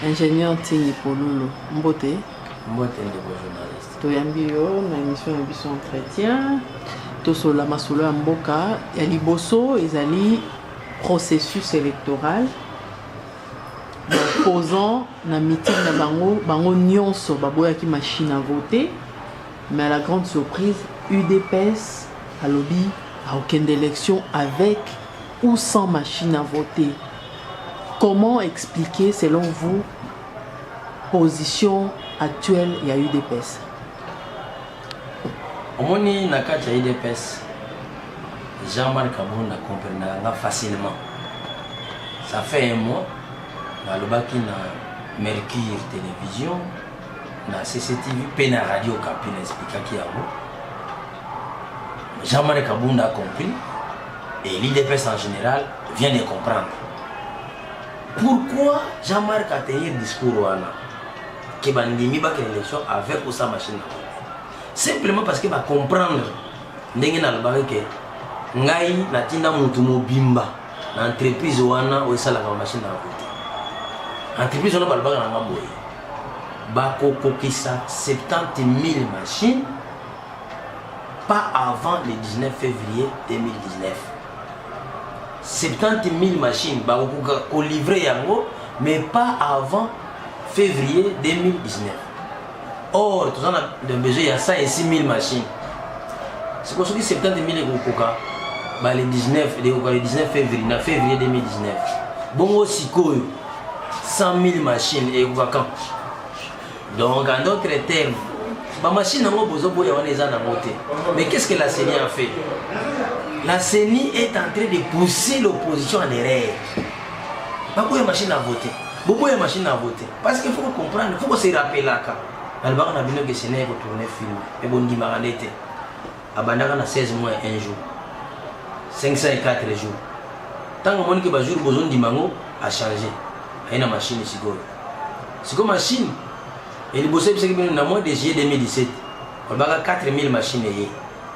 Ingénieur Tini Pololo, Mbote. Mbote ndeko journaliste. Toyambi yo na émission ya biso entretien. Tosola masolo ya mboka ya liboso ezali processus électoral. Posant na meeting na bango nyonso baboyaki machine à voter. Mais à la grande surprise, UDPS a lobby à aucune élection avec ou sans machine à voter. Comment expliquer selon vous position actuelle ya UDPS? Omoni na kati ya UDPS, Jean-Marc Kabunda comprend facilement. Ça fait un mois, na lobaki na Mercure Télévision, na CCTV, pe na Radio Kapi na expliquaki yango. Jean-Marc Kabunda a compris et l'UDPS en général vient de comprendre. Pourquoi Jean-Marc a tenu le discours wana que bandimi ba l'élection avec ou sans machine? Simplement parce que va comprendre ndenge na lobaka que ngai na tinda mutu mobimba na entreprise wana o sala ka machine à voter. Entreprise wana ba lobaka na ngaboye. Ba kokokisa 70 000 machines pas avant le 19 février 2019. 70 000 machines ba ko livrer yango mais pas avant février 2019. Or, tout ça a besoin il y a 106 000 machines. C'est pour ça que 70 000 le 19 février 2019. Bon aussi 100 000 machines et quand. Donc en d'autres termes, ma machine n'a pas besoin de mais qu'est-ce que la CENI a fait? La CENI est en train de pousser l'opposition en erreur. Pourquoi il y a machine à voter? Pourquoi il y a machine à voter? Parce qu'il faut comprendre, il faut se rappeler là. Albert a bien que c'est né pour tourner film. Et bon, dit Maranete. Abandaka na 16 mois et 1 jour. 504 jours. Tant que mon qui va jour besoin d'Imango a changé. Il y a une machine ici. C'est comme machine. Et le bossé c'est que dans le mois de juillet 2017, on a 4000 machines.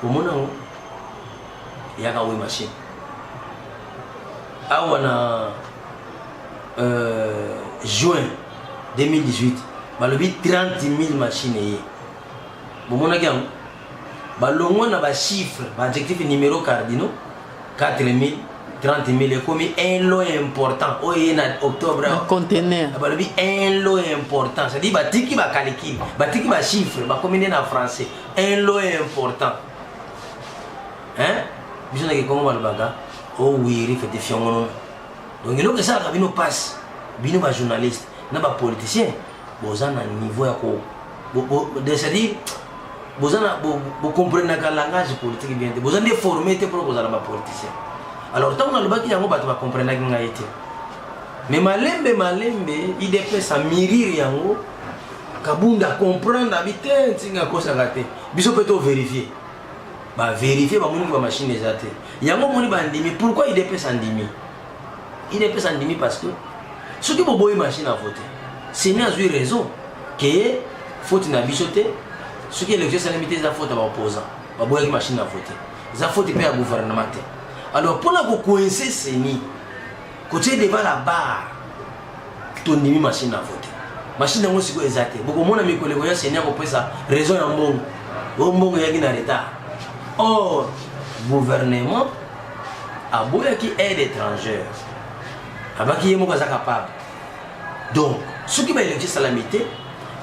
Pour mon nom, il y a une machine. Ah, on a juin 2018. Balobi 30 000 machines. Bon, mon agam, balongo na ba chiffre, ba adjectif numéro cardinaux, 4 000, 30 000 et comme un lot important. Oh, il y a octobre. Un conteneur. Balobi un lot important. C'est-à-dire, batiki ba calcul, batiki ba chiffre, ba combiner en français. Un lot important. Hein? Bisous na comment balobaga? Oh oui, il fait des fions. Donc, il y a que ça, bino passe, bino ba journaliste, na ba politicien. Vous avez un niveau c'est-à-dire vous comprenez le langage politique bien, vous avez formé pour vous allez politicien. Alors tant qu'on a le bac, il y a un va comprendre la été. Mais malembe il dépend sa mirir yango kabunda comprendre habiter tinga kosa gâté. Biso peut vérifier. Ba vérifier ba moni ba machine ezate. Yango moni ba ndimi pourquoi il dépend sa ndimi? Il dépend sa ndimi parce que ceux qui boboye machine à voter c'est une raison que faut une bichoter ce qui est l'élection c'est limité la faute à l'opposant ba boya ki machine à voter ça faute pe à gouvernement. Alors pour la coincer c'est ni côté devant la barre ton demi machine à voter machine ngo siko exacte beaucoup mona mi kolego ya senya ko pesa raison ya mbongo ya ki na retard. Or gouvernement a boya ki aide étrangère abaki yemo kaza capable. Donc ce qui va électer salamité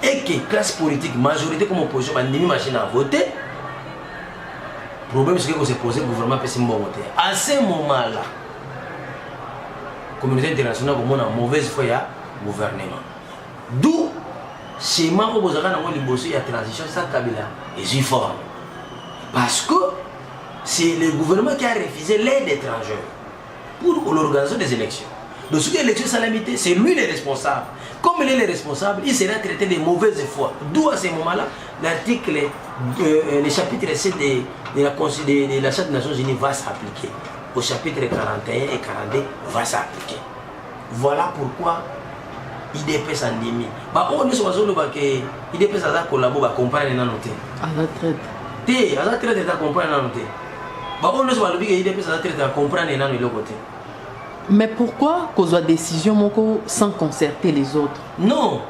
et que classe politique majorité comme opposition a une machine à voter. Le problème c'est que se pose le gouvernement peut se voter. À ce moment-là, la communauté internationale a une mauvaise foi au gouvernement. D'où chez moi au Bozaka il y a transition sans Kabila et j'y forme. Parce que c'est le gouvernement qui a refusé l'aide étrangère pour l'organisation des élections. Donc ce qui est l'élection salamité, c'est lui le responsable. Comme il est le responsable, il sera traité de mauvaise foi. D'où à ce moment-là, l'article, le chapitre 7 de la Charte des Nations Unies va s'appliquer. Au chapitre 41 et 42 va s'appliquer. Voilà pourquoi IDPS en demi. On est sur que IDPS a collaboré à comprendre les notés. À la traite. À la traite, à comprendre les notés. On est sur que IDPS a traité à comprendre les notés. Mais pourquoi cause décision moko sans concerter les autres? Non.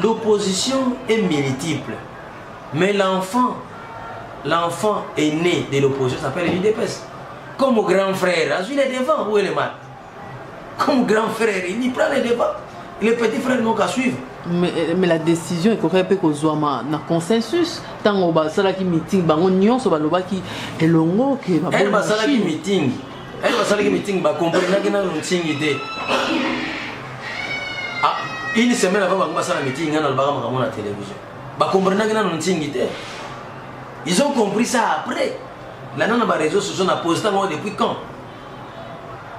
L'opposition est multiple. Mais l'enfant est né de l'opposition, s'appelle l'UDPS. Comme grand frère, il est devant, où est le mal? Comme grand frère, il prend les devants. Les petits frères n'ont qu'à suivre. Mais la décision est correcte pour qu'on na consensus. Tant on va ça qui meeting, bango nyon so baloba qui est longo que ba elle va ça qui meeting. Elle va ça qui meeting ba comprendre que na meeting idée. Ah, une semaine avant ba ça meeting na ba ma na télévision. Ba comprendre que na meeting idée. Ils ont compris ça après. Là dans les réseaux sociaux na posté depuis quand?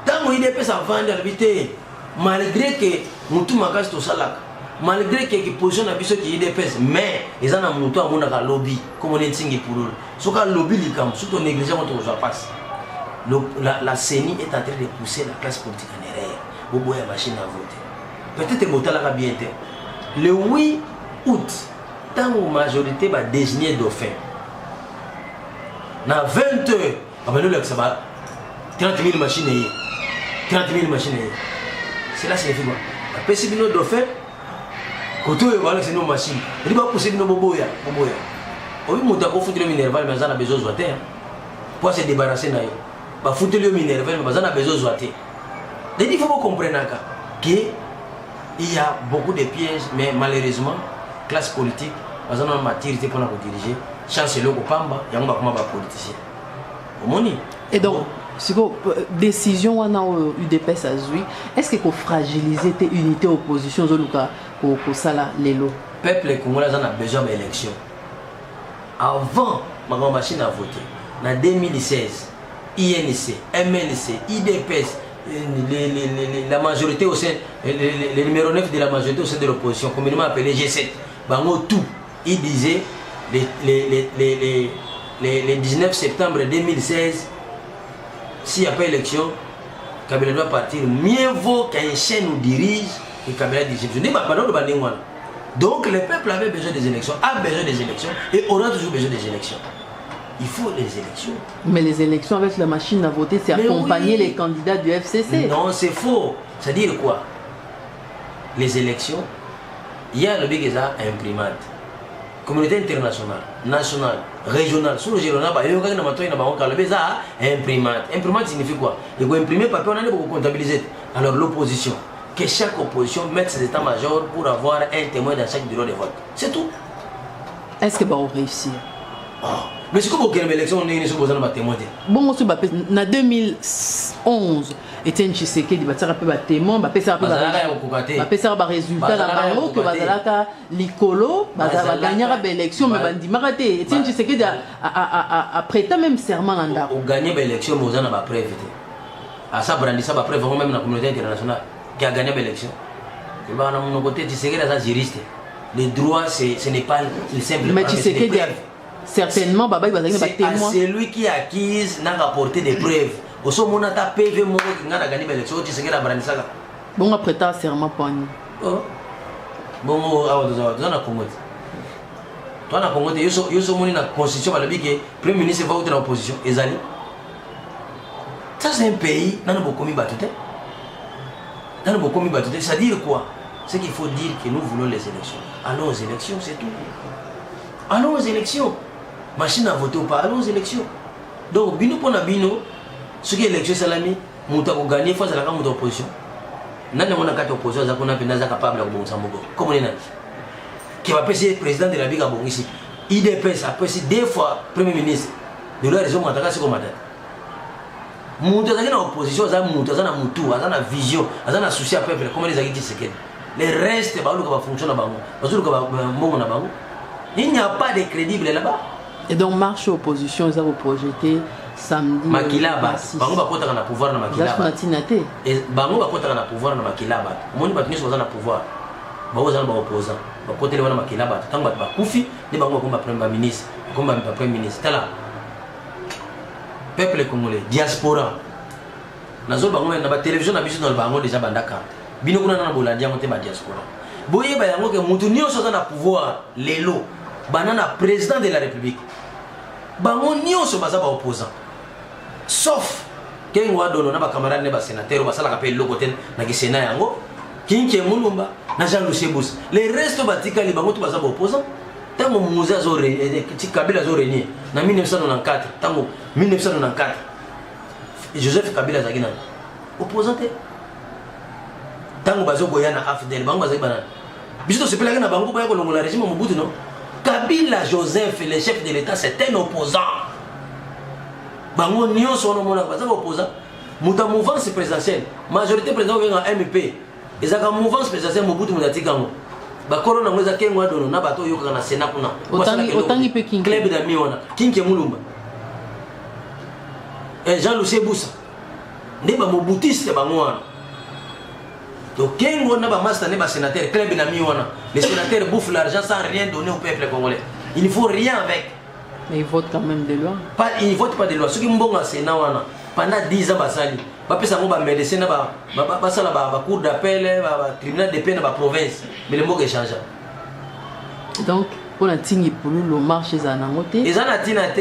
Tant il est ça vendre l'habité malgré que mutu makasi to salaka. Malgré que la position na biso qui IDPS, mais ils ont un montant à mon lobby, comme on est tingé pour eux. Ce que le lobby, surtout on néglige quand on passe. La CENI est en train de pousser la classe politique en erreur. Vous voyez la machine à voter. Peut-être que vous avez bien été. Le 8 août, tant que la majorité va désigner dauphin, dans 20 heures, ça va 30 000 machines. 30 000 machines. C'est là que c'est quoi? Après, c'est le dauphin. Quand on voit que nos machines, il va pousser nos boboya. On va foutre le minerval, mais on a besoin de zoter. Pour se débarrasser d'eux. On va foutre le minerval, mais on a besoin de zoter. Il faut comprendre qu'il y a beaucoup de pièges, mais malheureusement, la classe politique, on a une maturité pour nous diriger. Chance le Pamba, il y a un politicien. Et donc, si vous décision on a UDPS à jouer, est-ce qu'il faut fragiliser tes unités opposition pour ça là les lots? Le peuple congolais a besoin d'élections. Avant ma machine à voter, en 2016, INC, MNC, IDPS, la majorité au sein, le numéro 9 de la majorité au sein de l'opposition, communément appelé G7, tout, il disait le 19 septembre 2016, s'il n'y a pas d'élection, Kabila doit partir. Mieux vaut qu'un chien nous dirige que Kabila dirige. Donc le peuple avait besoin des élections, a besoin des élections et aura toujours besoin des élections. Il faut les élections. Mais les élections avec la machine à voter, c'est accompagner les candidats du FCC. Non, c'est faux. C'est-à-dire quoi? Les élections, il y a le big imprimante. Communauté internationale, nationale, régionale, sous-régionale, il y a un imprimante. Imprimante signifie quoi? Il faut imprimer papier, on a pour comptabiliser. Alors l'opposition, que chaque opposition mette ses états-majors pour avoir un témoin dans chaque bureau de vote. C'est tout. Est-ce que va réussir? Mais c'est comme une élection, on est besoin de témoin. Bon, en 2011, Etienne Tshisekedi va faire un témoin, va faire un résultat que va Likolo va gagner l'élection, mais va dire Etienne Tshisekedi a prêté même serment en dehors. Pour gagner l'élection, mais vous en avez preuve. À ça, Brandissa va preuve même dans la communauté internationale qui a gagné l'élection. De mon côté, Tshisekedi est un juriste. Le droit, ce n'est pas le simple. Mais Tshisekedi certainement, Baba, il va gagner témoin. C'est lui qui acquise, n'a apporté des preuves. Au sommet, on a PV, mon qui a gagné l'élection, tu sais que la Brandissa. Bon, après, tu as serment pour nous. Bon, tu as un Congo. Tu as un Congo, tu as une constitution, le Premier ministre va voter dans l'opposition. Ezali. Ça, c'est un pays, dans le Bokomi Batouté. Dans le Bokomi Batouté, ça veut dire quoi? C'est qu'il faut dire que nous voulons les élections. Allons aux élections, c'est tout. Allons aux élections. Machine à voter ou pas, allons aux élections. Donc, bino pour bino, ce qui est élection salami, mouta pour gagner face à la campagne d'opposition. Nana mona kata opposition, ça qu'on a peine capable de bon sambogo. Comme on est là. Qui va passer président de la Biga bon ici. IDPS a passé 2 fois premier ministre. De la raison mataka c'est comme ça. Mouta dans l'opposition, ça mouta dans mutu, dans la vision, dans la souci à peuple, comme les agiti seked. Les restes ba luka ba fonctionne ba ngo. Ba luka ba mbongo na bango. Il n'y a pas de crédible là-bas. Et donc, marche opposition, ils ont projeté samedi. Makilaba. Bango va kota na pouvoir na Makilaba. Et bango va kota na pouvoir na Makilaba. Moni ba tuniso na pouvoir. Bango za ba opposant. Ba kota le na Makilaba. Tant ba kufi, ni bango comme premier ministre, comme premier ministre. Tala. Peuple congolais, diaspora. Nazo bango na ba télévision na biso na bango déjà bandaka. Bino kuna na bolandia monte ba diaspora. Boye ba yango ke mutu nyonso za na pouvoir lelo. Banana président de la République. Bango nyonso baza ba opposant. Sauf que kengo dono na ba camarade ne ba sénateur ba sala kapel lokoten na ki sénat yango kinke mulumba na Jean-Lucien Boussa les restes batika li bango to baza ba opposant tango muza zore ti Kabila zore ni na 1994 tango 1994 Joseph Kabila zagina opposant tango bazo boyana AFDL bango bazaki banana biso to sepela na bango ba ko longola régime Mobutu non Kabila Joseph le chef de l'état c'est un opposant bango nyonso no mona baza opposant muta mouvance présidentielle majorité président venga MP ezaka mouvance présidentielle Mobutu mudatika ngo bakolo na mweza kengo adono na bato yoka na Sénat kuna otangi pe king club da miona kinke mulumba Jean-Lucien Boussa ne ba mobutiste bangwana to kengo na ba master ne ba sénateur club na miona les sénateurs bouffent l'argent sans rien donner au peuple congolais il ne faut rien avec. Mais ils votent quand même des lois. Ils ne votent pas des lois. Ceux qui m'ont Sénat pendant 10 ans, médecin, cour d'appel, tribunal de peine, province. Mais le mot est changé. Donc, pour la tigni pour nous, le marché est en angoté. Ils ont atteint.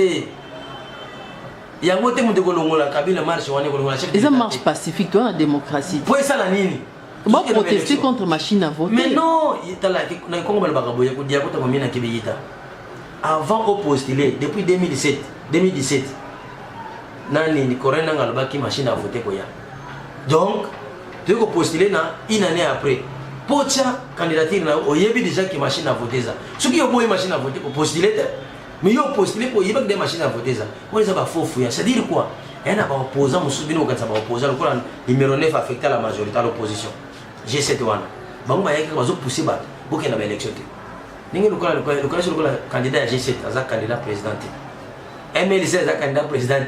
Il y a un côté de la Kabila marche. Ils ont marche pacifique, la démocratie. Pour ça, la nini. On va protester contre machine à voter. Mais non, il y a avant au postuler depuis 2017 nani ni corona ngalobaki machine à voter koya donc tu ko postuler na une année après pocha candidature na oyebi déjà que machine à voter ça ce qui oboye machine à voter pour postuler mais yo postuler pour yeba des machines à voter ça on les a pas faux fouiller c'est dire quoi il y a un opposant musubino quand ça va opposant le numéro 9 affecté à la majorité à l'opposition G7 wana bango ba yeke bazo pousser ba boke na élection ningi le sur le candidat à G7 aza candidat président MLC aza candidat président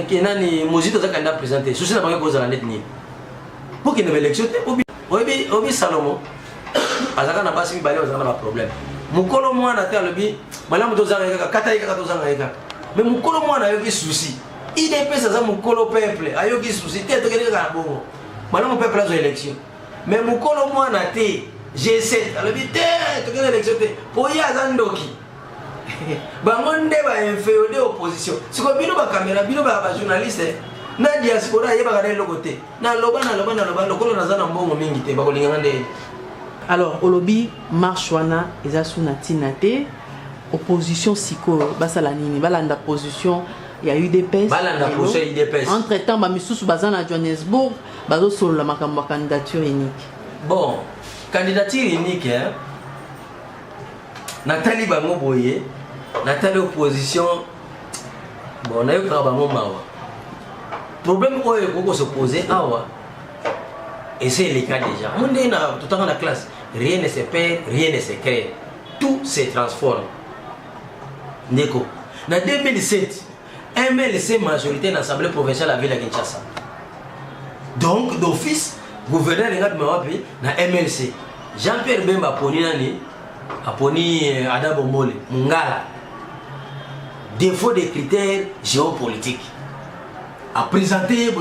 kenani Mozito aza candidat président souci na bango kozala net ni pour qu'il y ait élection obi Salomon azaka na basi mibale azaka na problème mukolo mwana te alobi malamu tozanga kaka kata yeka tozanga yeka mais mukolo mwana yoki souci IDPS aza mukolo peuple ayoki souci te tokende kaka na bongo malamu peuple azo élection mais mukolo mwana te G7 alobi te tokende élection te po ya zandoki bango nde ba inféodé opposition siko bino ba caméra bino ba journaliste na diaspora yeba ka lelo côté na loba lokolo na zana mbongo mingi te ba ko linganga nde. Alors olobi marche wana eza suna tinate opposition siko basala nini balanda position il y a eu des UDPS balanda position UDPS entre temps ba misusu bazana Johannesburg bazo solo la makambo candidature unique. Bon candidature unique hein Nathalie bango boye Nathalie opposition bon na yo ka bango mawa problème oyo koko se poser awa et c'est le cas déjà on est tout le temps dans la classe rien ne se perd rien ne se crée tout se transforme ndeko na 2007 MLC majorité dans l'Assemblée provinciale à la ville de Kinshasa donc d'office gouverneur de Mawapi na MLC Jean-Pierre Bemba poni nani aponi Adabo Mole Mungala défaut des critères géopolitiques a présenté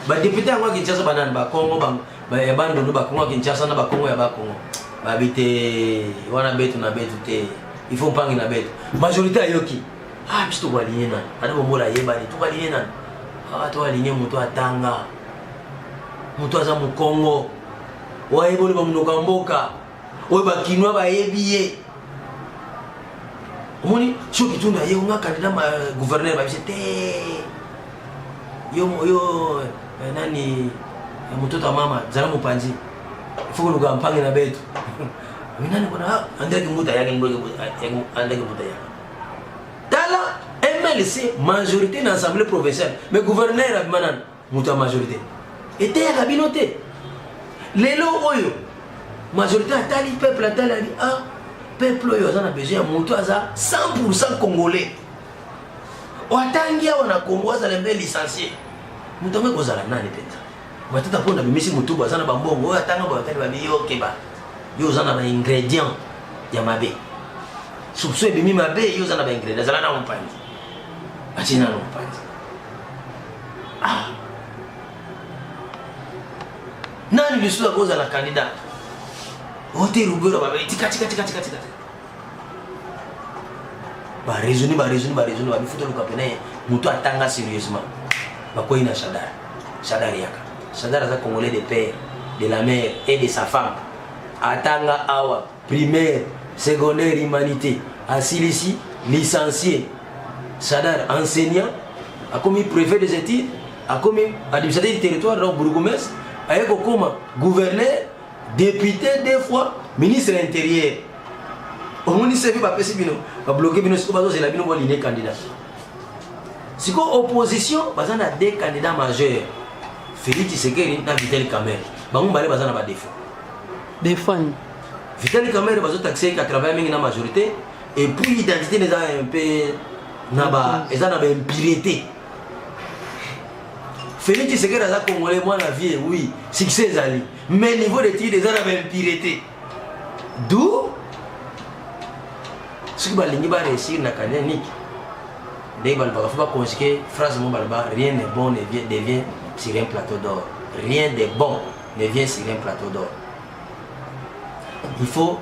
ba député ngwa Kinshasa banane ba Congo ba yabando no ba Congo Kinshasa na ba Congo ya ba Congo ba bité wana betu na betu te il faut pangi na betu majorité ayoki bisto kwa ligne na Adabo Mole yeba ni to kwa ligne na to kwa ligne muto atanga muto aza mu Congo wa yeboni ba munoka mboka oyo ba kinwa ba yebiye omoni choki tunda ye nga candidat gouverneur ba bisete yo nani mtoto mama zala mupanzi fuko luga mpange na betu minani kuna andeke muta yake ngoge andeke muta yake tala MLC majorité dans l'Assemblée provinciale mais gouverneur abimana muta majorité était à la binoté lelo oyo majorité atali peuple atali peuple oyo azana besoin muto aza 100% congolais watangia wana Congo azala mbe licencié mutamwe kozala nani peta matata pona bimisi mutubu azana bambongo oyo atanga ba atali babi yokeba yo zana ba ingrédients ya mabe soupçon bimi mabe yo zana ba ingrédients zala na mpanzi achina na mpanzi nani lisula kozala candidat ote rubero ba tika ba raisonner ba bifuta luka pena mutu atanga sérieusement bakoyi na Shadar. Shadar yaka. Shadar aza congolais de père, de la mère et de sa femme. Atanga awa primaire, secondaire humanité. Asilisi licencié. Shadar enseignant, a commis préfet des études, a commis administrateur du territoire, donc bourgmestre, a eu comme gouverneur, député deux fois, ministre de l'Intérieur. Au moins, il s'est fait passer bino, va bloquer bino, c'est la bino va ligner candidat. Si quoi opposition, bazan a deux candidats majeurs, Félix Tshisekedi na Vital Kamerhe. Bango balé bazan a ba défaut. Défendre. Vital Kamerhe bazo taxé 80 mingi na majorité et puis l'identité les a un peu naba, ils ont une impureté. Félix Tshisekedi a congolais moi la vie oui, succès ali, mais niveau de tir ils ont une impureté. D'où ce qui va réussir na candidat dès que il faut pas conjuguer phrase mon balba rien n'est bon ne devient sur un plateau d'or. Rien de bon ne vient sur un plateau d'or. Il faut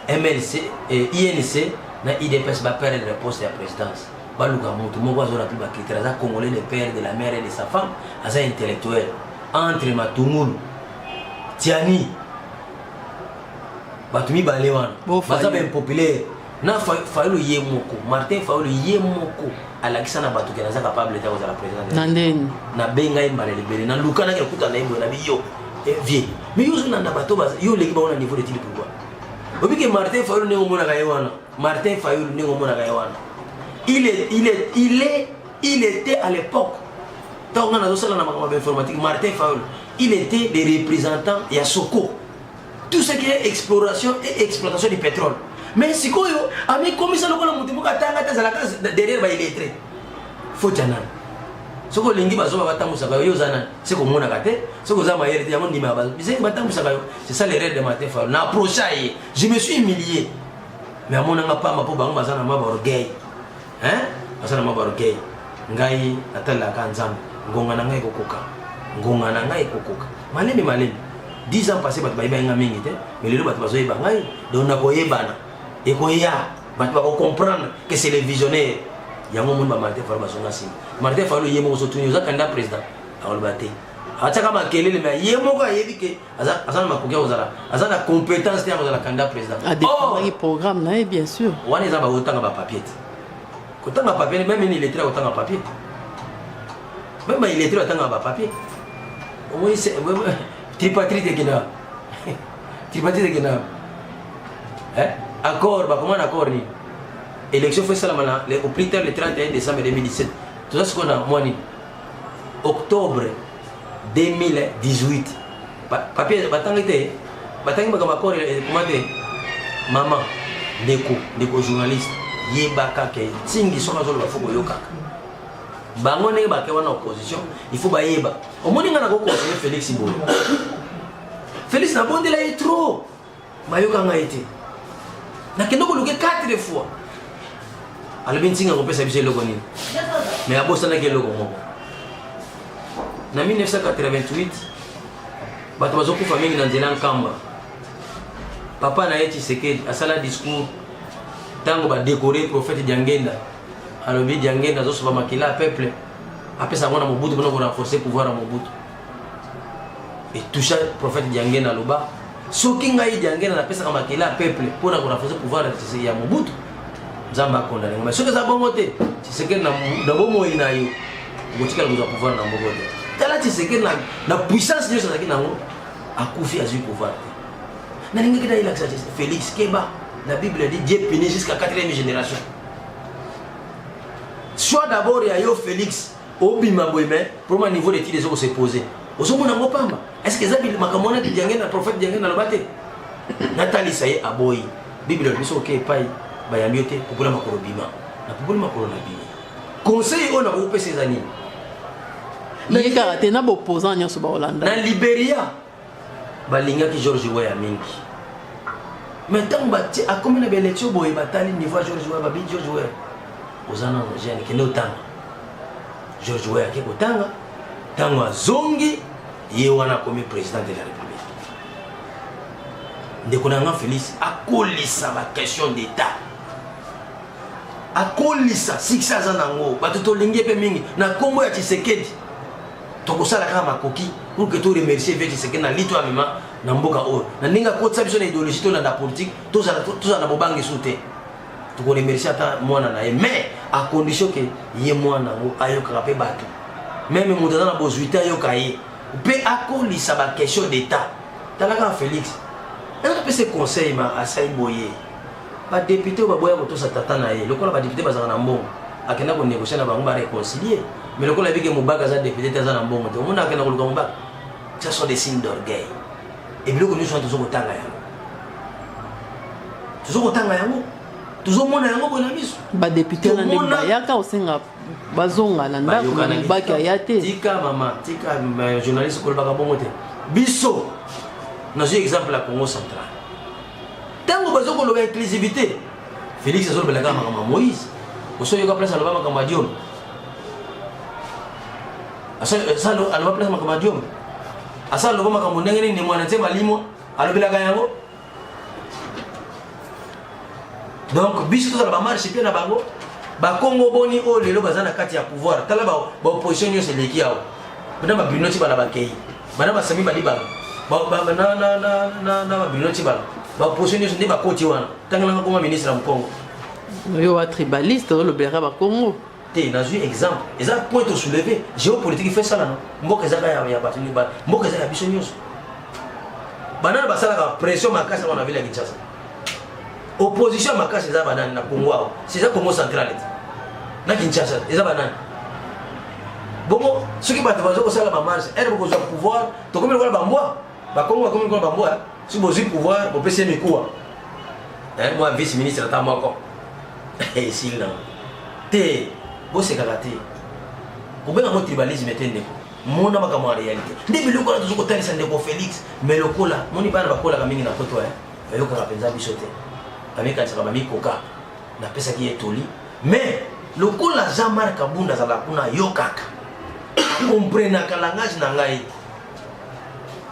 MLC et INC na IDPS va perdre le poste de la présidence. Baluka Moutou, mon voisin a pu quitter les Congolais, le père de la mère et de sa femme, à un intellectuel. Entre Matoumoul, Tiani, Batumi Balewan, Bazab populaire, na Fayoulou Yemoko, Martin Fayoulou Yemoko, à l'Axana Batou qui est capable d'être à la présidence. Nanden. Na Benga Mbale Libéré, na Lukana qui a coupé la Ibo, na Bio, et vieux. Mais yo na bateau, yo l'équipe au niveau de Tili pourquoi. Vous voyez que Martin Fayoulou n'est au Mona Gaïwana. Martin Fayoulou n'est au Mona Gaïwana. Il était à l'époque, dans l'informatique, Martin Fayoulou, il était le représentant de Soko. Tout ce qui est exploration et exploitation du pétrole. Mais si vous avez commis ça, derrière les lettrés. Il faut dire. Si vous avez c'est ça l'erreur de Martin Fayoulou. Je me suis humilié. Mais à mon avis, pas ma pauvre orgueil. Hein? Parce que je suis ngai atala kanzam ngonga na ngai kokoka ngonga na ngai kokoka malemi 10 ans passé bat bayiba nga mingi te mais lelo bat bazoye ba ngai donc na koyebana e koya bat ba comprendre que c'est les visionnaires yango mon ba Martin Fayoulou basonga sim Martin Fayoulou yemo so tuni za candidat président awol baté acha kama kelele mais yemo ko yebi ke azana makokia ozala azana compétence te ozala candidat président a défendre programme là bien sûr wana za ba otanga ba papier. Autant à papier, même il est très autant à papier. Même il est très autant à papier. Oui, c'est tripatrie de Guinée. Tripatrie de Guinée. Accord, comment accord ni? Élection fait ça au plus tard le 31 décembre 2017. Tout ça ce qu'on a, moi, octobre 2018. Papier, batang était. Batang comme accord, comment dire? Maman, Neko journaliste. Yebaka ke tingi soma zolo bafoko yoka bango ne ba ke wana opposition il faut ba yeba au moni ngana ko conseiller Félix Boy Félix na bonde la est trop mayoka nga été na kendo ko luke 4 fois alobi ntinga ko pesa biso logo nini mais abosa na ke logo moko na 1988 bato bazokufa mingi na nzela nkamba papa na ye Tshisekedi asala discours tango ba décorer prophète Diangenda alobi Diangenda zo soba makila peuple après ça mona Mobutu pour renforcer pouvoir à Mobutu et toucha prophète Diangenda loba soki ngai Diangenda na pesa makila peuple pour renforcer pouvoir ya Mobutu nzamba condamné mais soki za bongote c'est que na bomo ina yo botika le pouvoir na Mobutu tala c'est que na puissance de ça qui na ngo akufi azu pouvoir na ningi kita ila Félix Keba. La Bible dit Dieu punit jusqu'à 4e génération. Soit d'abord il y a yo Félix, Obima Boime, pour mon niveau de tir des eaux se poser. Est-ce que ça Bible makamona de Diangena, prophète Diangena le bate? Nathalie Saye Aboyi. Bible dit ok pai bayamiote pour la makorobima. La pour la makorobima. Conseil on a groupé ces années. Mais karaté na opposant nyoso ba Hollande. Na Libéria. Balinga ki George Weah mingi. Mais tant que à combien de élections boy batali niveau George Weah babi George Weah ozana jeune qui ne tanga George Weah qui kotanga tanga zongi yewana comme président de la République ndekonanga Félix akolisa ma question d'état akolisa 600 ans nango batuto lingi pe mingi na kombo ya Tshisekedi toko sala kama makoki pour que tu remercier avec ce que na lito amema na mboka o na ninga ko tsabiso na idéologie to na politique to za na bobangi soute toko remercier ata mwana na ye mais à condition que ye mwana ngo ayoka pe bato même mutana na bozuita ayoka ye pe akolisa ba question d'état talaka Félix elle peut se conseil ma asai boye ba député ba boya ko to sa tata na ye lokola ba député bazana na mbongo akenda ko négocier na bango ba réconcilier. Mais le coup, la vie que Moubaga a député, c'est un bon moment. On a qu'un autre combat. Ce sont des signes d'orgueil. Et puis, nous sommes toujours au temps. Toujours au temps. Toujours mon amour, mon ami. Bah, député, on a des bayaka au Sénat. Bazonga, landa, Moubaga yate. Tika, maman, tika, journaliste, pour le bagabomote. Bisso. Nous avons exemple la Congo central. Tant que vous avez l'inclusivité, Félix a sorti la gamme à Moïse. Vous savez qu'après ça, le bama comme Dieu. Asal alwa place makama diom asal loba makama ndengeni ni mwana tema limo alobela gayango donc biso to ba marche pe na bango ba Congo boni o lelo bazana kati ya pouvoir tala ba opposition yo seleki yawo bana ba binoti bana ba kei bana ba sami bali ba na ba binoti ba opposition yo ndi ba koti wana tangana ko ministre am Congo yo wa tribaliste le bera ba Congo. Dans un exemple, ils ont point de soulever. Géopolitique fait ça là non. Mboka ezaka ya batuni ba. Mboka ezaka biso nyonso. Banana basala ka pression makasa on a vu la Kinshasa. Opposition makasa za banana na Congo. C'est ça Congo central. Na Kinshasa, eza banana. Bongo, ceux qui battent bazo sala ba marche, elle beaucoup de pouvoir, to comme le bamboa. Ba Congo comme le bamboa. Si vous avez pouvoir, vous pouvez me quoi. Moi vice ministre ta moko. Et s'il là. Té c'est karaté. Vous avez un tribalisme maintenant. Mon nom est en réalité. Depuis le temps où vous avez un Félix, mais le cola, mon n'est pas un cola comme il n'a pas toi. Mais vous avez un bichoté. Avec un sarabami coca, n'a pas ça qui est toli. Mais le cola Jean-Marc Abunda za la kuna yokaka. Comprenez que la langage n'angai.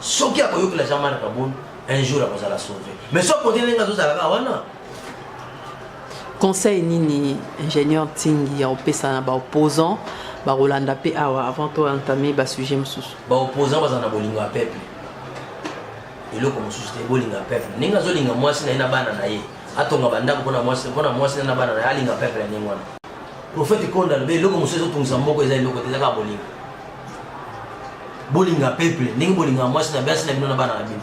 Ce qui a connu que Jean-Marc Abunda un jour après ça la sauver. Mais ce côté n'enga tout ça la wana. Conseil nini ingénieur Tingi au pesa na ba opposant ba Rolanda pe awa avant to entamer ba sujet mususu ba opposant bazana bolinga peuple eloko mususu te bolinga peuple ninga zolinga mwasi na ina bana na ye atonga bandako pona mwasi na bana na alinga peuple ni ngwana prophète konda le eloko mususu tungisa mboko eza eloko te zaka bolinga peuple ninga bolinga mwasi na basi na bino na bana na bino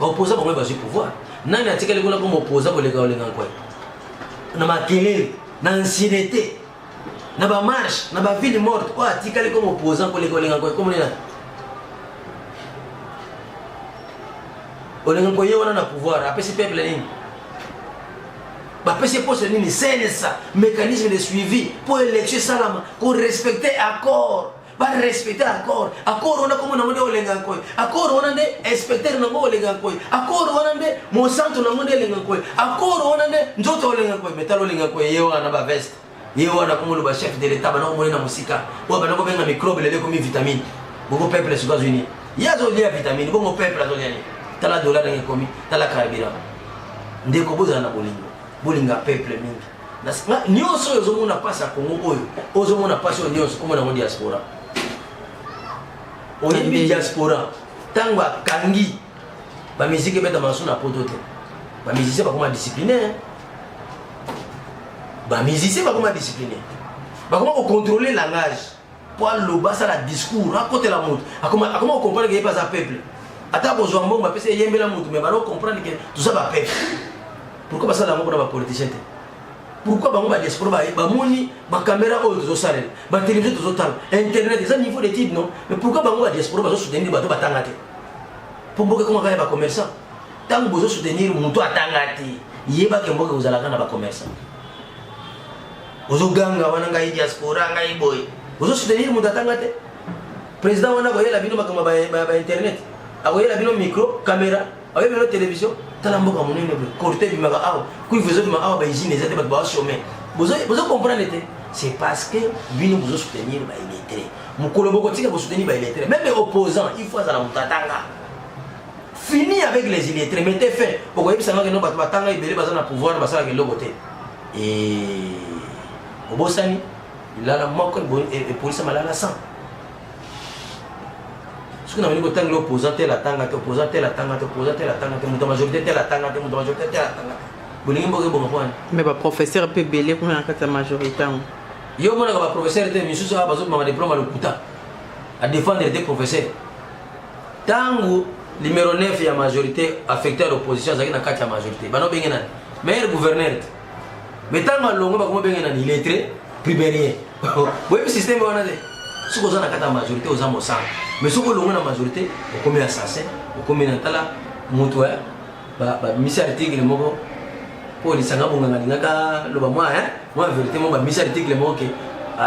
ba opposant ba ba pouvoir nani atikali kola comme opposant bolinga olinga kwa na makelele na ancienneté na ba marche na ba ville morte quoi atikali comme opposant ko lekolenga ko comme nena olenga ko yewana na pouvoir apesi peuple nini ba pesi poste nini c'est ça mécanisme de suivi pour élection salama pour respecter accord ba respecter accord on a comme na monde olenga ko accord on a de inspecteur na mo olenga ko accord on a de mo centre na monde olenga ko accord on a de nzoto olenga ko metalo olenga ko yewana ba veste yewana comme le chef de l'état ba na mo na musika bo ba na ko benga microbe le comme vitamine bo peuple les États-Unis ya zo lia vitamine bo peuple zo lia tala dollar ngi komi tala carburant ndeko boza na bolinga peuple mingi na nyonso yo zo mona passa Congo oyo ozo mona passa nyonso comme na monde diaspora on est diaspora tangwa kangi ba musique beta masuna potote ba musicien ba comment discipliner ba musicien ba comment discipliner ba comment contrôler langage pour le basa la discours raconter la montre comment comprendre que il pas un peuple ata ko zombo ba pese yembela montre mais ba comprendre que tout ça ba peuple pourquoi ça la montre ba politicien pourquoi bango ba diaspora ba moni ba caméra oyo zo salel ba télévision zo tal internet ça niveau d'étude non mais pourquoi bango ba diaspora ba zo soutenir ba to batanga te pour mboka comment ba commerçant tant que vous soutenir muto atanga te yeba ke mboka uzala kana ba commerçant ozo ganga wana ngai diaspora ngai boy ozo soutenir muto atanga te président wana ko yela bino makama ba internet akoyela bino micro caméra akoyela bino télévision tala mboka monene corté bimaka awa kui vous bimaka awa ba usine ezate ba ba chômer bozo comprendre te c'est parce que bino bozo soutenir ba illettré mukolo boko tika bo soutenir ba illettré même les opposants il faut ça la mutatanga fini avec les illettrés mettez fin pourquoi il s'en que no batanga ibele bazana pouvoir basala ke logoté et obosani il a la moko et police malala sang Ce qu'on a vu quand l'opposant tel attend, opposant tel attend, opposant tel attend, la majorité tel attend, la majorité tel attend. Mais le professeur peut belé pour la majorité. Yo mon professeur était monsieur a besoin de diplôme à l'hôpital à défendre des professeurs. Tango numéro 9 il y a majorité affectée à l'opposition ça qui na kati ya majorité. Bano bengena meilleur gouverneur. Mais tango longo ba comme bengena illettré primaire. Oui le système on a dit. Ce qu'on a na kati ya majorité aux amos sang. Mais ce qu'on longo na majorité au comme assassin, au comme na tala mutu ba misi article moko pour les sanga bonga ngaka lo ba moi vérité mo ba misi article moko ke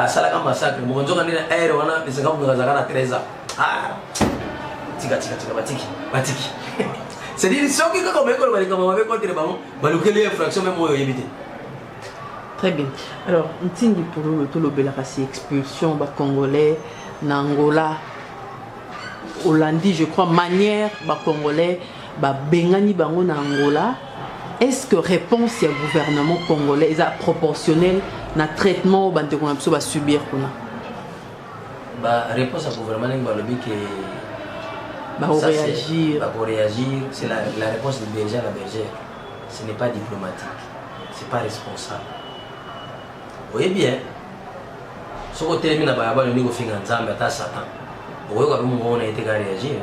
sala ka massacre mo nzoka ni air wana les sanga bonga zakana 13 ans tika batiki c'est dire ce qui comme école bali comme avec contre bango balukeli infraction même moyo yebité. Très bien. Alors ntingi pour le tout le belakasi expulsion ba congolais na Angola Hollandi je crois manière ba congolais ba bengani bango na Angola. Est-ce que réponse du gouvernement congolais est proportionnelle na traitement au bande qu'on va subir kuna? Bah réponse au gouvernement va le que réagir, c'est la réponse du berger à la bergère. Ce n'est pas diplomatique, c'est pas responsable. Vous voyez bien, ce côté termine à Bayaba le niveau financier à Satan. Vous voyez comment on a été réagir.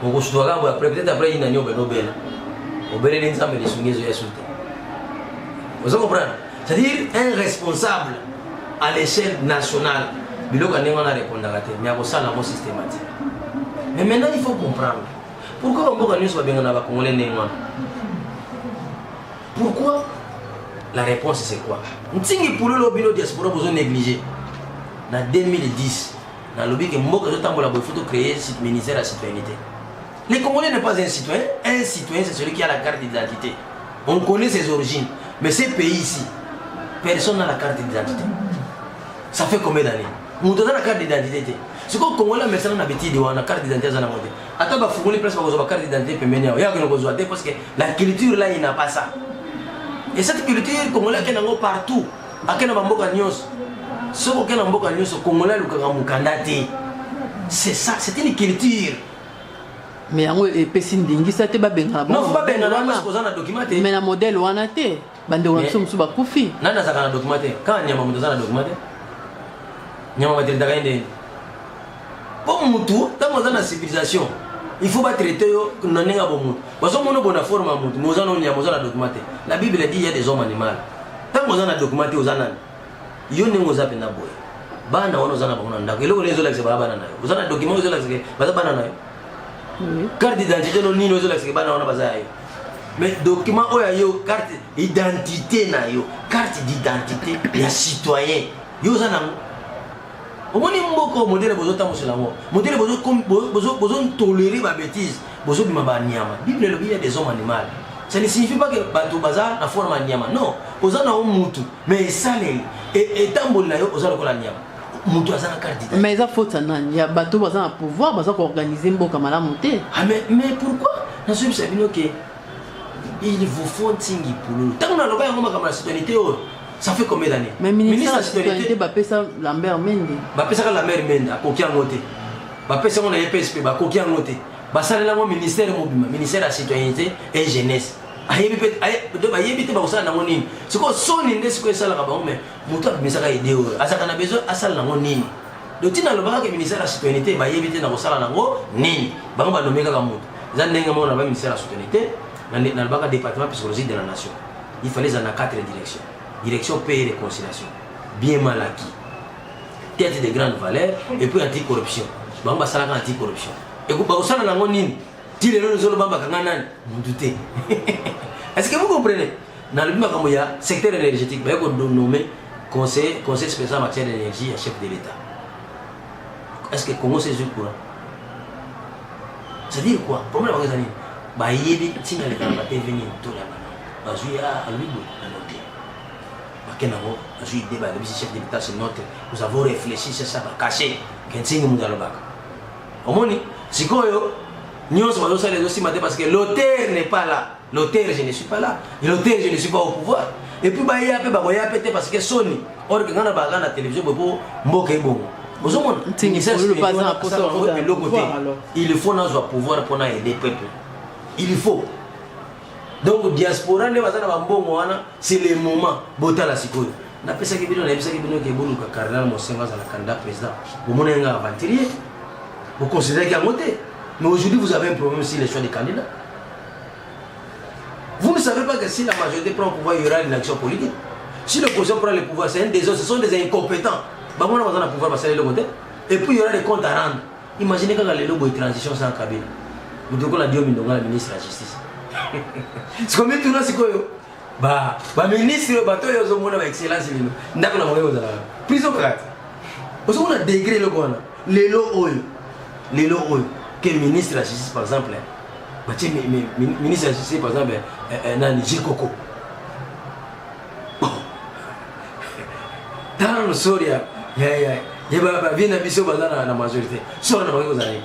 On se doit après peut-être après une année au Nobel. Au Bénin, les soumis sont insultés. Vous comprenez? C'est-à-dire un responsable à l'échelle nationale. Il a répondu à mais il y a ça dans systématique. Mais maintenant, il faut comprendre. Pourquoi on peut soit bien en Congolais? Pourquoi? La réponse c'est quoi? Nous pour le lobby de diaspora besoin négliger. En 2010, dans le lobby que moi que je t'envoie la photo créer ce ministère de la citoyenneté. Les Congolais n'est pas un citoyen. Un citoyen, c'est celui qui a la carte d'identité. On connaît ses origines. Mais ces pays ici, personne n'a la carte d'identité. Ça fait combien d'années? Nous avons la carte d'identité. Ce que les Congolais, maintenant, on a la carte d'identité. Attends, il faut que les personnes aient la carte d'identité. Parce que la culture, là, il n'a pas ça. Et cette culture, les Congolais, qui sont partout. C'est ça, c'est une culture. Mais en fait, personne dingi ça te ba benga. Non, faut pas benga parce qu'on a documenté. Mais la modèle on a été. Bande on sommes sous bakufi. Nana ça kana documenté. Quand nyama mutu sana documenté. Nyama va traiter ndende. Pour mutu, tant on a la civilisation, il faut pas traiter yo nanenga bo mutu. Parce que on a forme mutu, nous on nyama on a documenté. La Bible dit il y a des hommes animaux. Tant on a documenté aux anan. Yo nengo za pena boy. Bana on ozana ba on ndako. Eloko lezo la se ba bana nayo. Ozana document lezo la se ba bana nayo. Carte d'identité non ni nous que bana on a bazar mais document oyo carte d'identité na yo carte d'identité ya citoyen yo zana au moins mboko modèle bozo tamu sur la mort modèle bozo tolérer ma bêtise bozo bima ba nyama Bible le il y a des hommes animaux ça ne signifie pas que bato bazar na forme nyama non ozana o mutu mais ça et tambo na yo ozana ko la nyama. Mais il faut il y a bateau bazan à pouvoir bazan organiser mboka malamu te. Ah mais pourquoi? Na so bisa bino que il vous faut tingi pulu. Tant na loba ngoma comme la citoyenneté ça fait combien d'années? Mais ministre de la citoyenneté ba pesa Lambert Mende. Ba pesa ka Lambert Mende akoki ngote. Ba pesa on a PSP ba koki ngote. Ba salela mo ministère mobima, ministère de la citoyenneté et jeunesse. Ayebi peut ayebi te ba osala nango nini. Siko soni ndesi ko esala ka bango mais mutu abimisa ka idée o. Asaka na besoin asala nango nini. Dotina lo baka ke ministère de la citoyenneté ba yebi te na osala nango nini. Bango ba nomeka ka mutu. Zandenga mo na ba ministère de la citoyenneté na baka département psychologique de la nation. Il fallait en 4 directions. Direction paix et réconciliation. Bien mal acquis. Tête de grande valeur et puis anticorruption. Bango ba sala ka anticorruption. Et ko ba osala nango nini. Est-ce que vous comprenez? Dans le secteur énergétique, il faut nommer conseil spécial en matière d'énergie à chef de l'État. Est-ce que le Congo c'est juste courant? C'est-à-dire quoi? Le problème c'est que nous avons réfléchi sur ça, caché. Parce que l'auteur n'est pas là. L'auteur, je ne suis pas là. Et l'auteur, je ne suis pas au pouvoir. Et puis, parce que Sony, or que dans la télévision, Il faut nous pouvoir pour aider le peuple. Il faut. Donc diaspora c'est le moment bota la sikoyo. Na pesa ke bino na pesa ke bino ke bonu ka cardinal Mosenga za la candidat président. Vous monez un aventurier. Vous considérez qu'il y a monté. Mais aujourd'hui vous avez un problème sur les choix des candidats. Vous ne savez pas que si la majorité prend le pouvoir, il y aura une action politique. Si l'opposition prend le pouvoir, c'est un des autres, ce sont des incompétents. Bah, on a besoin de pouvoir passer le côté. Et puis il y aura des comptes à rendre. Imaginez quand les lobes de transition sans Kabila. Vous devez la dire au la ministre de la Justice. C'est comme tout le monde, c'est quoi? Bah, ministre, le bateau, il y a un monde avec excellence. Il y a un monde prison. Parce qu'on a dégré le gouvernement. Les lots, que le ministre de la Justice, par exemple, ministre de la Justice, par exemple, Nani Jikoko. Dans le Soria, il y a biso bazana na majorité. Sora na bango zali.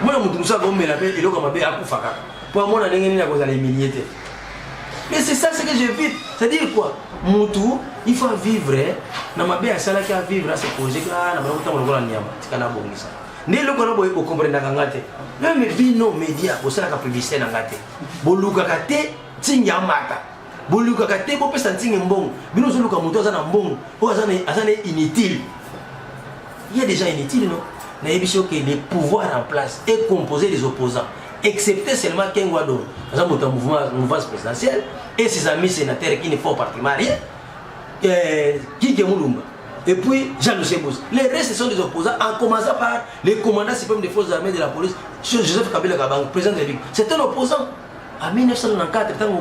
Moi mutu musa ko mela pe eloko mabe akufaka. Pour moi na ndenge na ko zali humilier. Mais c'est ça ce que je vis. C'est-à-dire quoi? Mutu, il faut vivre na mabe asala ki a vivre à ce projet là na bango tamolo la nyama. Tikana bongisa. Né loko na boye ko comprendre ngate. Même bino média ko sala ka publicité na ngate. Boluka ka te tinga mata. Boluka ka te ko pesa tinga mbongo. Bino zoluka mutu azana mbongo. O azana inutile. Il y a déjà inutile, non? Mais il y a que les pouvoirs en place est composé des opposants, excepté seulement Kenguado, dans un mouvement présidentiel, et ses amis sénateurs qui ne font partie rien, Kike Moulumba, et puis Jean Sebous. Les restes sont des opposants, en commençant par les commandants suprêmes des forces armées de la police, Joseph Kabila Kabang, président de la République. C'est un opposant. En 1994, tant que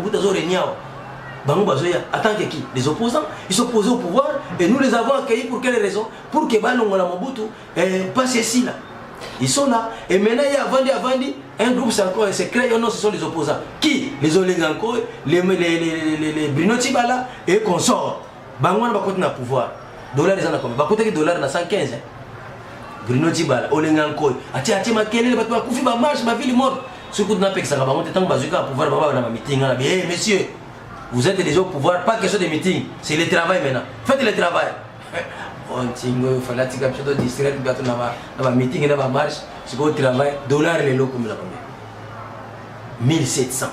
vous avez attends que qui? Les opposants, ils sont opposés au pouvoir et nous les avons accueillis pour quelle raison? Pour que Balongola Mobutu passe ici là. Ils sont là. Et maintenant il y a Avandi, un groupe secret, non, ce sont les opposants. Qui? Les Olenganko, les Bruno Tibala et consorts. Bangwana va continuer à pouvoir. Dollar les années comme va coûter dollar na 115. Bruno Tibala, Olenganko, ati makele ba kufi ba marche ba ville morte. Ce coup de napex ça va monter tant bazuka pouvoir ba na meeting là. Bien messieurs. Vous êtes déjà au pouvoir, pas question de meeting, c'est le travail maintenant. Faites le travail. On il faut la tika pseudo distrait bientôt na meeting na marche, c'est au travail, dollar les locaux comme la combien 1700.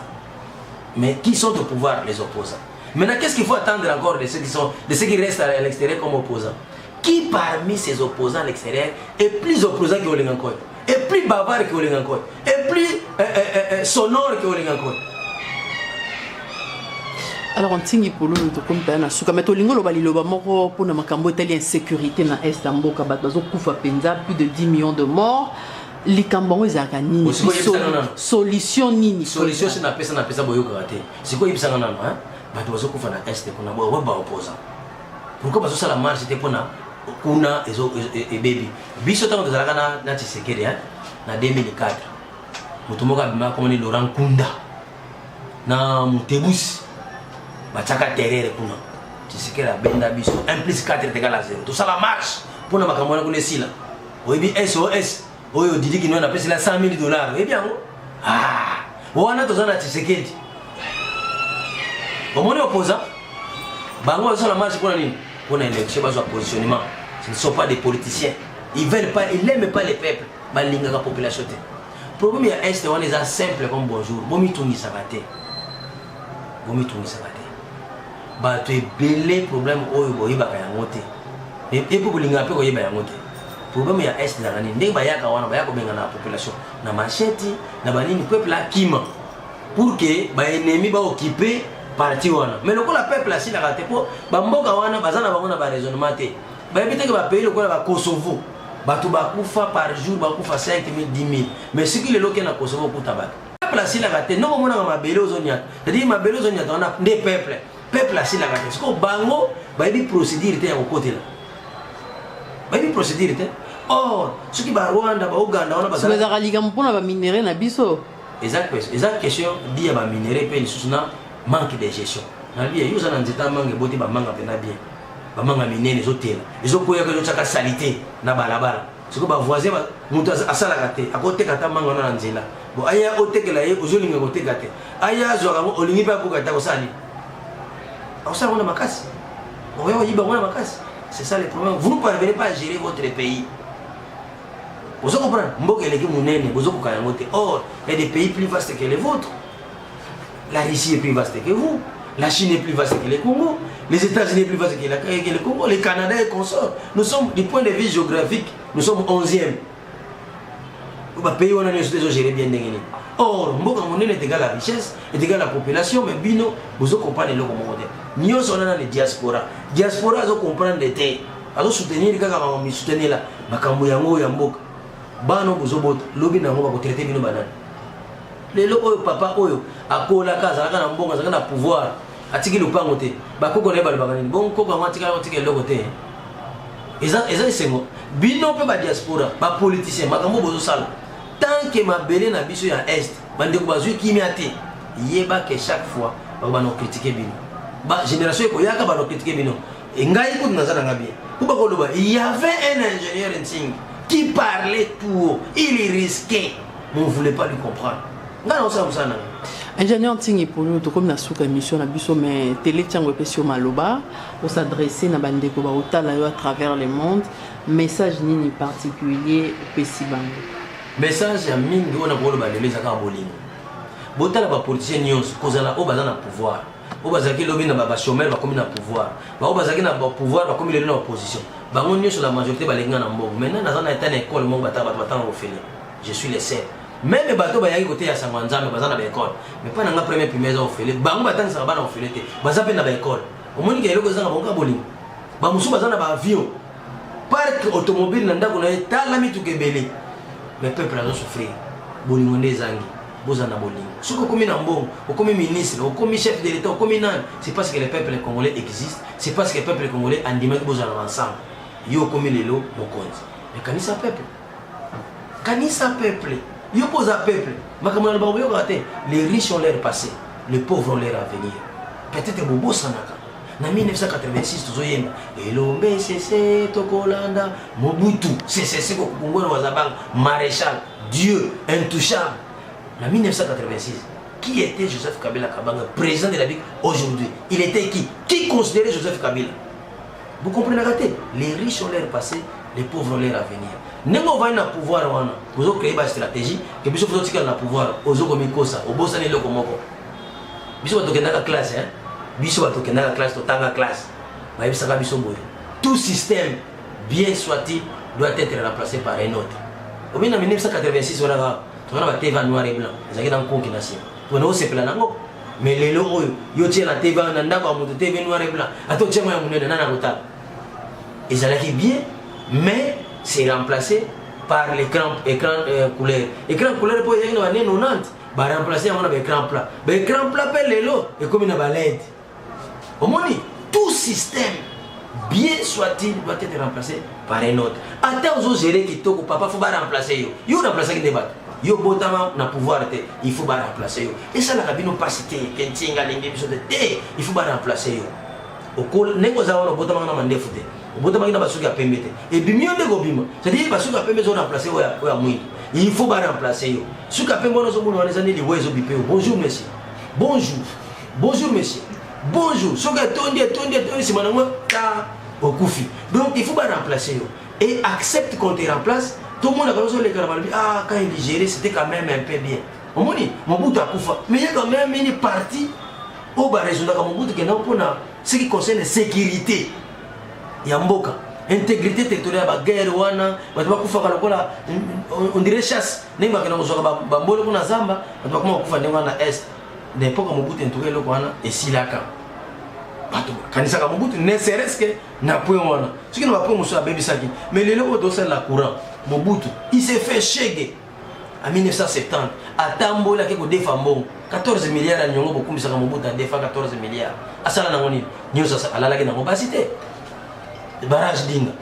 Mais qui sont au pouvoir? Les opposants. Maintenant qu'est-ce qu'il faut attendre encore de ceux qui restent à l'extérieur comme opposants? Qui parmi ces opposants à l'extérieur est plus opposant que Olengankoy? Est plus bavard que Olengankoy? Est plus sonore que Olengankoy? Alors on tingi pour nous comme na suka mais tolingo lo bali lo ba moko pour na makambo tali insécurité na est amboka bat bazo kufa penza plus de 10 millions de morts likambo ezaka nini solution nini solution c'est na pesa boyo kate c'est quoi ibisanga nano hein bato bazo kufa na est kuna bo ba opposant pourquoi bazo sala marche c'était pour na kuna ezo e baby biso tango tozalaka na Tshisekedi hein na 2004 mutumoka bima comme ni Laurent Kunda na Mutebusi Bachaka terere kuna. Tshisekedi benda biso 1 + 4 = 0. Tout ça la marche pour na makamona kuna sila. Oyebi SOS. Oyo didi ki no na pesa $100,000. Eh bien. Ah. Wana tozana Tshisekedi. Omoni opposant. Bango ça la marche pour nini? Pour l'élection bazo positionnement. Ce ne sont pas des politiciens. Ils n'aiment pas les peuples. Balinga la population. Problème ya est on les a simple comme bonjour. Bomi tungi sabate. Bomi tungi sabate. Bah tu es belé problème oyo boyeba ya ngote et pour linga pe koyeba ya ngote problème ya est na nani ndenge bayaka wana bayako benga na population na machete na banini peuple la kima pour que ba ennemi ba occuper parti wana mais le ko la peuple la sila kate po ba mboka wana bazana bango na ba raisonnement te ba ebite que ba pays le ko ba Kosovo batu ba kufa par jour ba kufa 5,000 10,000 mais ce qui le loke na Kosovo kutabaka peuple la sila kate non mona ma belo zonya c'est-à-dire ma belo zonya on a des peuples peuple assis la gâte. Ce qu'on bango, bah il procédure était au côté là. Bah il procédure était. Or, ce qui va Rwanda, bah Ouganda, on a pas. Ça veut dire que les gens minérer na biso. Exact question dit bah minérer puis sous na manque de gestion. Na bien, ils ont un état manque boté bah manque na bien. Bah manque miner les hôtels. Ils ont quoi que les gens salité na balabala. Ce que bah voisin bah monte à ça la gâte. À côté kata manque na nzela. Bon aya hôtel que là y ozolinga côté gâte. Aya zo olingi pas pour gâte osali. On a ma casse. C'est ça le problème. Vous ne parvenez pas à gérer votre pays. Vous comprenez? Or, il y a des pays plus vastes que les vôtres. La Russie est plus vaste que vous. La Chine est plus vaste que le Congo. Les États-Unis sont plus vastes que le Congo. Le Canada et consorts. Nous sommes, du point de vue géographique, nous sommes 11e. Le pays où on a géré bien. Or, on est égal à la richesse, est égal à la population, mais bino, vous comprenez le modèle. Nous sommes dans les diaspora. Diaspora, vous comprenez les terres. Vous soutenir les gars, vous soutenir là. Makambo Yamboka. Bano, vous avez lobby dans le traité de banane. Les locaux, papa, akola kaza, na mbonga, na pouvoir. Atiki le pangote. Bakoko ne balbanani. Bon, koko amatika atiki le côté. Eza sengo. Bino pe ba diaspora, ba politicien, makambo bozo sala. Tant que ma belé na biso ya est, bande ko bazui kimi ate. Yeba que chaque fois ba no critiquer bino. Ba génération ko yaka ba no critiquer bino. Ngai ko nazana ngabi. Kuba ko loba, il y avait un ingénieur en qui parlait tout haut. Il risquait. Mais on ne voulait pas lui comprendre. Ingénieur Ntingi pour nous, comme na souka émission na biso mais télé tiango pesio maloba, on s'adresser na bande ko ba otala yo à travers le monde, message ni particulier pesi bango. Message ya mingi ona ko ba le message ka bolingo. Botala ba politicien nyonso kozala o bazana pouvoir. O bazaki lobi na ba chômeur ba komi na pouvoir. Ba o bazaki na ba pouvoir ba komi le na opposition. Bango nyonso la majorité ba lenga na mbongo. Maintenant na état école mo bataba batanga ofele. Je suis le seul. Même les bateaux bayaki côté ya Sangwanzambe bazana ba école. Mais pas na première primaire ofele. Bango batanga sa bana ofele te. Bazape na ba école. O moni ke eloko zanga bonka bolingo. Ba musu bazana ba avion. Parc automobile na ndako na etala mitu kebele. Mais peuple a souffrir. Bolingo ndezangi. Bozana bolingo. Si vous êtes un bon, vous êtes ministre, vous êtes chef de l'État, vous êtes nan, c'est parce que le peuple congolais existe, c'est parce que le peuple congolais a dit que vous allez ensemble. Yo comme les lots, mon compte. Mais quand il s'appelle peuple, quand il s'appelle peuple, yo pose à peuple. Les riches ont leur passé, les pauvres ont leur avenir. Peut-être Bobo Sanaka. En 1986, tout le monde Elombe, c'est Tokolanda, Mobutu, c'est Kongo Wazabang, Maréchal, Dieu, intouchable. En 1986, qui était Joseph Kabila Kabanga, président de la République aujourd'hui? Il était qui? Qui considérait Joseph Kabila? Vous comprenez? Les riches ont leur passé, les pauvres ont leur avenir. Nous avons un pouvoir, nous avons créé une stratégie, que nous avons un pouvoir, nous avons mis ça, nous avons mis le comoko. Nous avons mis la classe, nous avons mis la classe, nous avons mis la classe. Tout système, bien soit-il, doit être remplacé par un autre. En 1986, on a la TV noir et blanc. Ils ont un nation. On a aussi plein de mais les logos, ils ont la TV noir et blanc. Attends, tiens, on est dans la ils ont bien, mais c'est remplacé par l'écran couleur. L'écran couleur pour les années 90, va remplacer un écran plat. L'écran plat per les lots et comme une balade. Au moins, tout système, bien soit-il, doit être remplacé par un autre. Attends, vous gérer qui toko papa, faut pas remplacer. Yo remplacer qui débat. Yo botama na pouvoir te, il faut pas remplacer yo. Et ça la cabine pas cité, kentinga lingi biso de te, il faut pas remplacer yo. Au col nego za wana botama na mande fute. Botama ina basuka pembete. Et bimio ndego bima. C'est-à-dire basuka pembe zo remplacer oya mwindi. Il faut pas remplacer yo. Suka pembe no zo mulu wana zani liwezo bipeo. Bonjour monsieur. Bonjour. Bonjour monsieur. Bonjour. Suka tondi si manango ta okufi. Donc il faut pas remplacer yo. Et accepte qu'on te remplace. Tout le monde a commencé les caravans. Ah, quand il digérait, c'était quand même un peu bien. On m'a dit, mon bout a coupé. Mais il y a quand même une partie au bas résultat comme mon bout qui est non pour ce qui concerne la sécurité. Il y a un boca. Intégrité territoriale, la guerre, on dirait chasse. On dirait bambolo kuna zamba, on doit comment kufa ndengwa na est. N'importe comment bout entouré le kwana et silaka. Kanisa ka mobutu ne serait-ce que na point wana. Ce qui ne va pas monsieur baby saki. Mais le logo doit la courant. Mobutu, il s'est fait chéguer en 1970. À Tambola qui est défambo 14 milliards à Nyongo beaucoup misaka Mobutu a défend 14 milliards. Asala na ngoni. Nyosa sa alala na ngobasité. Barrage dinga.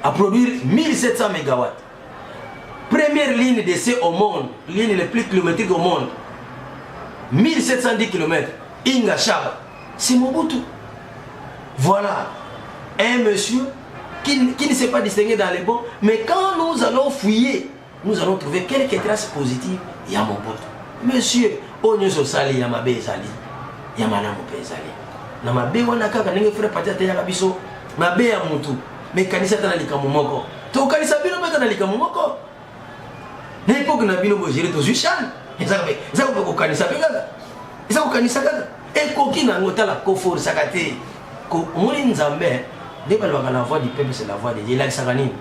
A produire 1700 MW. Première ligne d'essai au monde, ligne la plus kilométrique au monde. 1710 km. Inga Chaba. C'est Mobutu. Voilà. Un monsieur qui ne s'est pas distingué dans les bons, mais quand nous allons fouiller, nous allons trouver quelques traces positives. Il y a Mobutu. Monsieur, on est au Sali, il y a ma bé Sali. Il y a madame Sali. Na ma bé wana kaka nenge frère patia te ya biso. Ma bé ya mutu. Mais kanisa tana likamomoko. To kanisa bino toza na likambo moko na époque na bino bogere tozwi chane eza kokanisa mpe kaka eza kokanisa kaka ekoki nango tala koforsaka te omoni nzambe nde balobaka la voix du peuple c'est la voix de Dieu elakisaka nini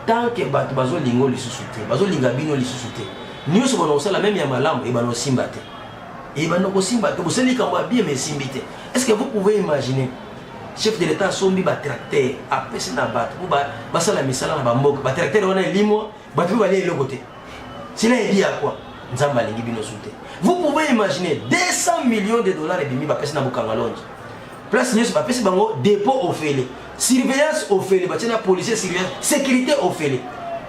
tant que bato bazolinga lisusu te bazolinga bino lisusu te nyonso bana kosala meme ya malamu ebana kosimba te ebana kosimba te bosali likambo ya bien mais esimbi te. Est-ce que vous pouvez imaginer chef de l'état asombi batracteur apesi na bato po basala misala na bamboka batracteur wana elimo bato mpe balia eloko te sila elia quoi nzambe alingi bino su te. Vous pouvez imaginer 200 millions de dollars ebimi bapesi na bokanga longe place nyonso bapesi bango dépôt ofele surveillance ofele batie na policier surveillance sécurité ofele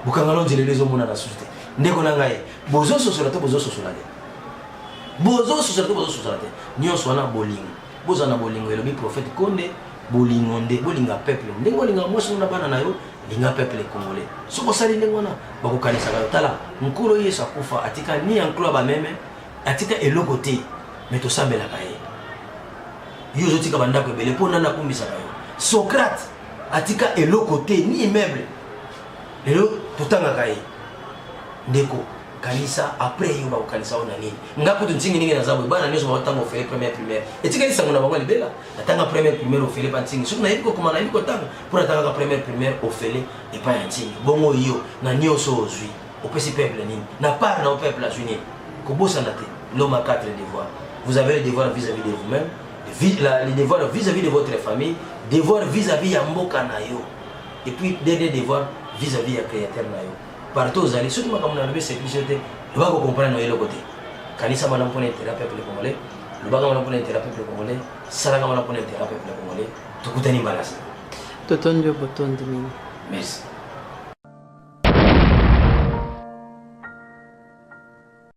bokanga longe lelo ezomona na susu te. Ndeko na ngai bozososola te bozososola te bozososola te bozososola te nyonso wana bolingo boza na bolingo elobi prophète Konde bolingo nde bolinga peuple ndenge olinga mwasi na bana na yo linga peuple congolais soko sali ndenge wana bakokanisaka yo tala nkolo Yesu akufa atika ni ankolo bameme atika eloko te me tosambelaka ye yo ozotika bandako ebele mpo nani akumbisaka yo. Socrate atika eloko te ni immeuble lelo totangaka ye ndeko kanisa après yo bakokanisa ona nini nga kutu ntingi ningi na zabwe bana nyonso bakotanga ofele première primaire etika lisango na bango libela natanga première primaire ofele pa ntingi soki nayebi kokoma nayebi kotanga mpo natangaka première primaire ofele epa ya ntingi bongo yo na nyonso ozwi opesi peuple nini na part na peuple azwi nini kobosana te. L'homme a 4 devoirs. Vous avez le devoir vis-à-vis de vous-même, le devoir vis-à-vis de votre famille, devoir vis-à-vis de mboka na yo, et puis dernier devoir vis-à-vis de créateur na yo. Partout aux allez, ceux qui m'ont dit c'est que j'étais, le bago comprendre le côté. Kanisa m'a pour l'intérêt peuple congolais, le bago m'a pour l'intérêt peuple congolais, Saranga m'a pour l'intérêt peuple congolais. Tout coûte ni balance. Toton de boton de mine. Merci.